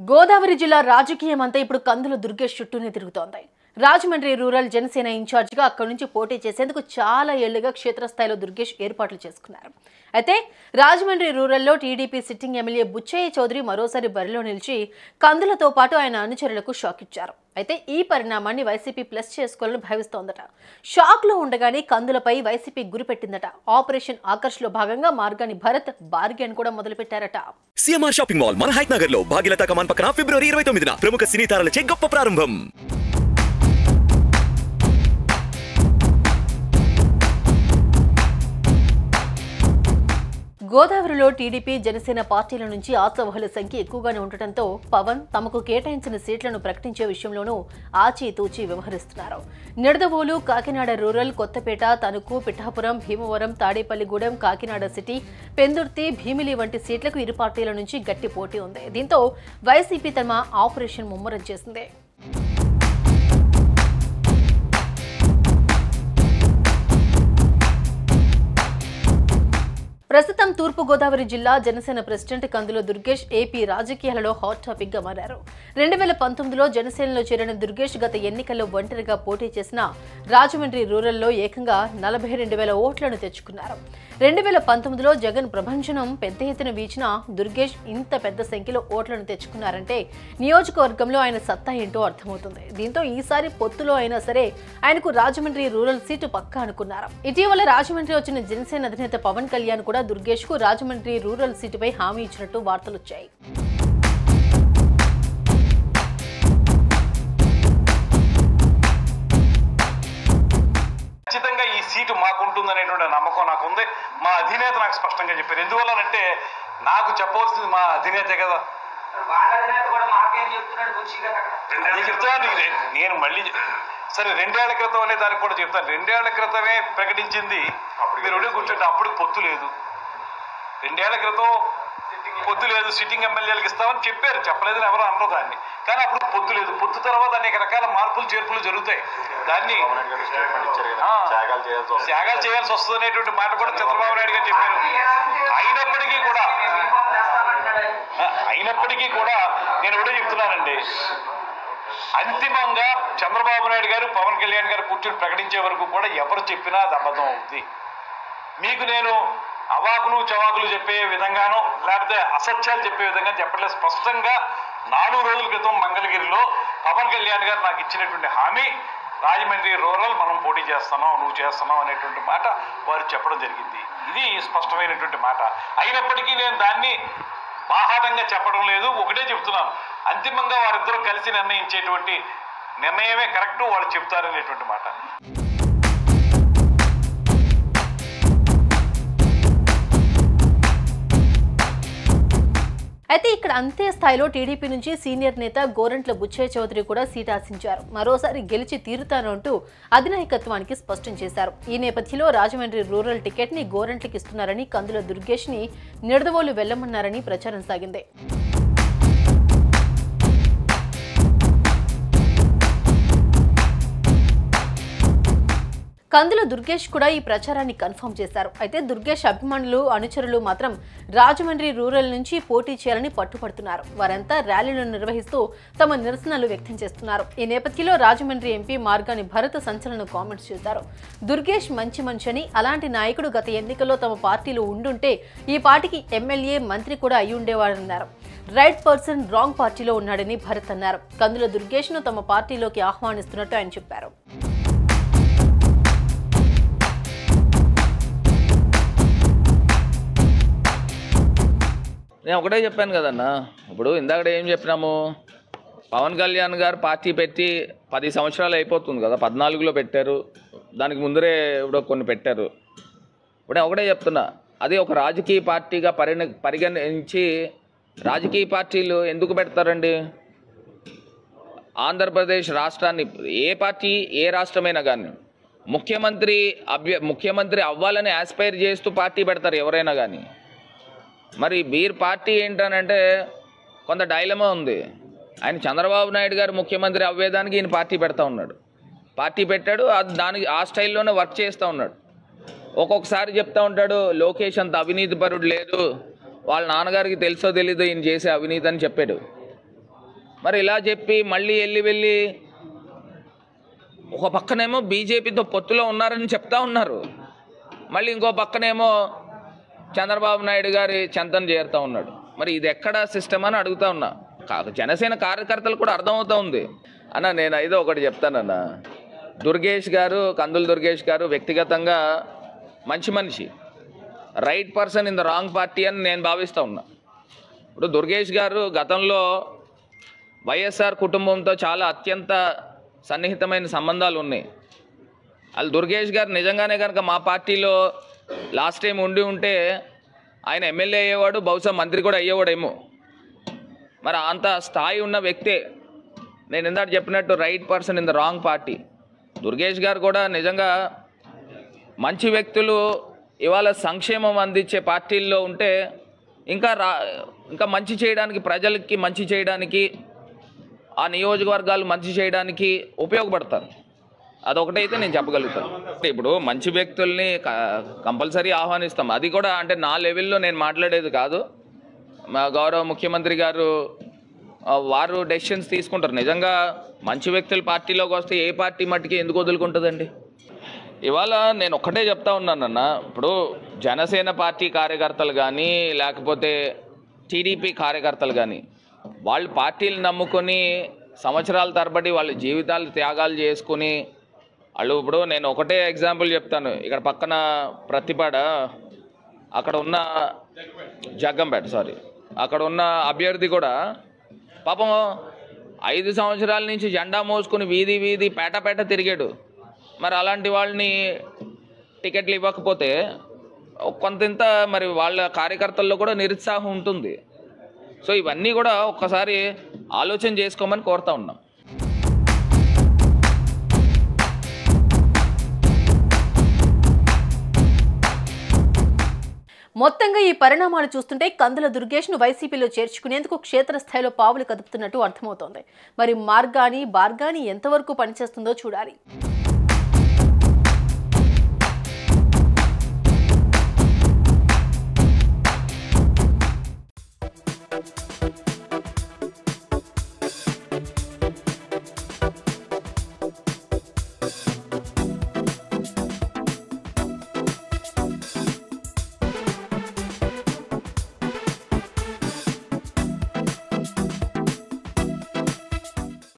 గోదావరి జిల్లా రాజకీయం అంతా ఇప్పుడు కందుల దుర్గేష్ చుట్టూనే తిరుగుతోంది. రాజమండ్రి రూరల్ జనసేన ఇన్ఛార్జిగా అక్కడి నుంచి పోటీ చేసేందుకు చాలా ఏళ్లుగా క్షేత్రస్థాయిలో దుర్గేష్ ఏర్పాట్లు చేసుకున్నారు. అయితే రాజమండ్రి రూరల్లో TDP sitting MLA Butchaiah Chowdary మరోసారి బరిలో నిలిచి కందులతో పాటు ఆయన అనుచరులకు షాక్ ఇచ్చారు. అయితే ఈ పరిణామాన్ని వైసీపీ ప్లస్ చేసుకోవాలని భావిస్తోందట. షాక్ లో ఉండగానే కందులపై వైసీపీ గురిపెట్టిందట. ఆపరేషన్ ఆకర్ష్ లో భాగంగా మార్గాని భరత్ బార్గెన్ కూడా మొదలుపెట్టారట. సిఎంఆర్ షాపింగ్ మాల్ మన హైట్ నగర్ లో భాగ్యలతా కమాన్ పక్కన ఫిబ్రవరి 29న ప్రముఖ సినీ తారలచే గొప్ప ప్రారంభం. గోదావరిలో టీడీపీ జనసేన పార్టీల నుంచి ఆశావహుల సంఖ్య ఎక్కువగానే ఉండటంతో పవన్ తమకు కేటాయించిన సీట్లను ప్రకటించే విషయంలోనూ ఆచితూచి వ్యవహరిస్తున్నారు. నిడదవోలు, కాకినాడ రూరల్, కొత్తపేట, తణుకు, పిఠాపురం, భీమవరం, తాడేపల్లిగూడెం, కాకినాడ సిటీ, పెందుర్తి, భీమిలి వంటి సీట్లకు ఇరు పార్టీల నుంచి గట్టి పోటీ ఉంది. దీంతో వైసీపీ తమ ఆపరేషన్ ముమ్మరం చేసింది. ప్రస్తుతం తూర్పు గోదావరి జిల్లా జనసేన ప్రెసిడెంట్ కందుల దుర్గేష్ ఏపీ రాజకీయాలలో హాట్ టాపిక్ గా మారారు. 2019లో జనసేనలో చేరిన దుర్గేష్ గత ఎన్నికల్లో ఒంటరిగా పోటీ చేసిన రాజమండ్రి రూరల్లో ఏకంగా 42,000 ఓట్లను తెచ్చుకున్నారు. 2019లో జగన్ ప్రభంజనం పెద్ద ఎత్తున వీచిన దుర్గేష్ ఇంత పెద్ద సంఖ్యలో ఓట్లను తెచ్చుకున్నారంటే నియోజకవర్గంలో ఆయన సత్తా ఏంటో అర్థమవుతుంది. దీంతో ఈసారి పొత్తులో అయినా సరే ఆయనకు రాజమండ్రి రూరల్ సీటు పక్కా అనుకున్నారు. ఇటీవల రాజమండ్రి వచ్చిన జనసేన అధినేత పవన్ కళ్యాణ్ కూడా దుర్గేష్ కు రాజమండ్రి రూరల్ సీటుపై హామీ ఇచ్చినట్టు వార్తలొచ్చాయి. ఖచ్చితంగా ఈ సీటు మాకుంటుందనేటువంటి నమ్మకం నాకుంది. మా అధినేత నాకు స్పష్టంగా చెప్పారు. ఎందువల్లనంటే నాకు చెప్పవలసింది మా అధినేతే కదా. నేను మళ్ళీ సరే 2 ఏళ్ల క్రితం అనే దానికి కూడా చెప్తాను. 2 ఏళ్ల క్రితమే ప్రకటించింది మీరు కూర్చోండి. అప్పుడు పొత్తు లేదు. 2 ఏళ్ల క్రితం పొత్తు లేదు, సిట్టింగ్ ఎమ్మెల్యేలకు ఇస్తామని చెప్పారు. చెప్పలేదని ఎవరు అనరు దాన్ని. కానీ అప్పుడు పొత్తు లేదు. పొత్తు తర్వాత అనేక రకాల మార్పులు చేర్పులు జరుగుతాయి. దాన్ని త్యాగాలు చేయాల్సి వస్తుంది అనేటువంటి మాట కూడా చంద్రబాబు నాయుడు గారు చెప్పారు. అయినప్పటికీ కూడా నేను కూడా చెప్తున్నానండి, అంతిమంగా చంద్రబాబు నాయుడు గారు, పవన్ కళ్యాణ్ గారు కూర్చొని ప్రకటించే వరకు కూడా ఎవరు చెప్పినా అది అబద్ధం అవుతుంది. మీకు నేను అవాకులు చవాకులు చెప్పే విధంగానో లేకపోతే అసత్యాలు చెప్పే విధంగా చెప్పట్లేదు. స్పష్టంగా 4 రోజుల క్రితం మంగళగిరిలో పవన్ కళ్యాణ్ గారు నాకు ఇచ్చినటువంటి హామీ, రాజమండ్రి రూరల్ మనం పోటీ చేస్తున్నాం, నువ్వు చేస్తున్నావు అనేటువంటి మాట వారు చెప్పడం జరిగింది. ఇది స్పష్టమైనటువంటి మాట. అయినప్పటికీ నేను దాన్ని బాహాటంగా చెప్పడం లేదు. ఒకటే చెప్తున్నాను, అంతిమంగా వారిద్దరూ కలిసి నిర్ణయించేటువంటి నిర్ణయమే కరెక్టు, వాళ్ళు చెప్తారనేటువంటి మాట. అయితే ఇక్కడ అంతే స్థాయిలో టీడీపీ నుంచి సీనియర్ నేత గోరంట్ల బుచ్చయ్య చౌదరి కూడా సీట్ ఆశించారు. మరోసారి గెలిచి తీరుతాను అంటూ అధినాయకత్వానికి స్పష్టం చేశారు. ఈ నేపథ్యంలో రాజమండ్రి రూరల్ టికెట్ ని గోరంట్లకి ఇస్తున్నారని, కందుల దుర్గేష్ ని నిడదవోలు వెళ్లమన్నారని ప్రచారం సాగింది. కందుల దుర్గేష్ కూడా ఈ ప్రచారాన్ని కన్ఫర్మ్ చేశారు. అయితే దుర్గేష్ అభిమానులు, అనుచరులు మాత్రం రాజమండ్రి రూరల్ నుంచి పోటీ చేయాలని పట్టుపడుతున్నారు. వారంతా ర్యాలీలను నిర్వహిస్తూ తమ నిరసనలు వ్యక్తం చేస్తున్నారు. ఈ నేపథ్యంలో రాజమండ్రి ఎంపీ మార్గాని భరత్ సంచలన కామెంట్స్ చేశారు. దుర్గేష్ మంచి మనిషి, అలాంటి నాయకుడు గత ఎన్నికల్లో తమ పార్టీలో ఉండుంటే ఈ పార్టీకి ఎమ్మెల్యే, మంత్రి కూడా అయి ఉండేవారన్నారు. రైట్ పర్సన్ రాంగ్ పార్టీలో ఉన్నాడని భరత్ అన్నారు. కందుల దుర్గేష్ ను తమ పార్టీలోకి ఆహ్వానిస్తున్నట్టు ఆయన చెప్పారు. నేను ఒకటే చెప్పాను కదన్నా, ఇప్పుడు ఇందాక ఏం చెప్పినాము, పవన్ కళ్యాణ్ గారు పార్టీ పెట్టి 10 సంవత్సరాలు అయిపోతుంది కదా. 14లో పెట్టారు, దానికి ముందరే ఇప్పుడు కొన్ని పెట్టారు. ఇప్పుడు ఒకటే చెప్తున్నా, అది ఒక రాజకీయ పార్టీగా పరిగణించి రాజకీయ పార్టీలు ఎందుకు పెడతారండి? ఆంధ్రప్రదేశ్ రాష్ట్రాన్ని ఏ పార్టీ, ఏ రాష్ట్రమైనా కానీ ముఖ్యమంత్రి అవ్వాలని ఆస్పైర్ చేస్తూ పార్టీ పెడతారు ఎవరైనా కానీ. మరి వీరి పార్టీ ఏంటనంటే కొంత డైలమా ఉంది. ఆయన చంద్రబాబు నాయుడు గారు ముఖ్యమంత్రి అవ్వేదానికి ఈయన పార్టీ పెడతా ఉన్నాడు. పార్టీ పెట్టాడు, దానికి ఆ స్టైల్లోనే వర్క్ చేస్తూ ఉన్నాడు. ఒక్కొక్కసారి చెప్తూ ఉంటాడు, లోకేష్ అంత అవినీతి పరుడు లేదు, వాళ్ళ నాన్నగారికి తెలుసో తెలీదో ఈయన చేసే అవినీతి అని చెప్పాడు. మరి ఇలా చెప్పి మళ్ళీ వెళ్ళి ఒక పక్కనేమో బీజేపీతో పొత్తులో ఉన్నారని చెప్తా ఉన్నారు, మళ్ళీ ఇంకో పక్కనేమో చంద్రబాబు నాయుడు గారి చెంతన చేరుతూ ఉన్నాడు. మరి ఇది ఎక్కడ సిస్టమ్ అని అడుగుతా ఉన్నా. జనసేన కార్యకర్తలు కూడా అర్థమవుతూ ఉంది. అన్న నేను అయితే ఒకటి చెప్తానన్న, దుర్గేష్ గారు, కందుల దుర్గేష్ గారు వ్యక్తిగతంగా మంచి మనిషి, right person in the wrong party అని నేను భావిస్తూ ఉన్నా. ఇప్పుడు దుర్గేష్ గారు గతంలో వైఎస్ఆర్ కుటుంబంతో చాలా అత్యంత సన్నిహితమైన సంబంధాలు ఉన్నాయి. వాళ్ళు దుర్గేష్ గారు నిజంగానే కనుక మా పార్టీలో లాస్ట్ టైం ఉంటే ఆయన ఎమ్మెల్యే అయ్యేవాడు, బహుశా మంత్రి కూడా అయ్యేవాడేమో. మరి అంత స్థాయి ఉన్న వ్యక్తే. నేను ఇందాక చెప్పినట్టు right person in the wrong party. Durgesh గారు కూడా నిజంగా మంచి వ్యక్తులు ఇవాళ సంక్షేమం అందించే పార్టీల్లో ఉంటే ఇంకా మంచి చేయడానికి, ప్రజలకి మంచి చేయడానికి, ఆ నియోజకవర్గాలు మంచి చేయడానికి ఉపయోగపడతారు. అదొకటైతే నేను చెప్పగలుగుతాను. ఇప్పుడు మంచి వ్యక్తుల్ని కంపల్సరీ ఆహ్వానిస్తాం. అది కూడా అంటే నా లెవెల్లో నేను మాట్లాడేది కాదు. మా గౌరవ ముఖ్యమంత్రి గారు వారు డెసిషన్స్ తీసుకుంటారు. నిజంగా మంచి వ్యక్తులు పార్టీలోకి వస్తే ఏ పార్టీ మట్టికి ఎందుకు వదులుకుంటుందండి? ఇవాళ నేను ఒక్కటే చెప్తా ఉన్నానన్న, ఇప్పుడు జనసేన పార్టీ కార్యకర్తలు కానీ లేకపోతే టీడీపీ కార్యకర్తలు కానీ వాళ్ళు పార్టీలు నమ్ముకొని సంవత్సరాల తరబడి వాళ్ళ జీవితాలు త్యాగాలు చేసుకుని వాళ్ళు, ఇప్పుడు నేను ఒకటే ఎగ్జాంపుల్ చెప్తాను. ఇక్కడ పక్కన ప్రతిపాడ అక్కడ ఉన్న అక్కడ ఉన్న అభ్యర్థి కూడా పాపం 5 సంవత్సరాల నుంచి జెండా మోసుకుని వీధి పేట తిరిగాడు. మరి అలాంటి వాళ్ళని టికెట్లు ఇవ్వకపోతే కొంత మరి వాళ్ళ కార్యకర్తల్లో కూడా నిరుత్సాహం ఉంటుంది. సో ఇవన్నీ కూడా ఒక్కసారి ఆలోచన చేసుకోమని కోరుతా ఉన్నాం. మొత్తంగా ఈ పరిణామాలు చూస్తుంటే కందుల దుర్గేష్ను వైసీపీలో చేర్చుకునేందుకు క్షేత్రస్థాయిలో పావులు కదుపుతున్నట్టు అర్థమవుతోంది. మరి మార్గాని బార్గాని ఎంతవరకు పనిచేస్తుందో చూడాలి.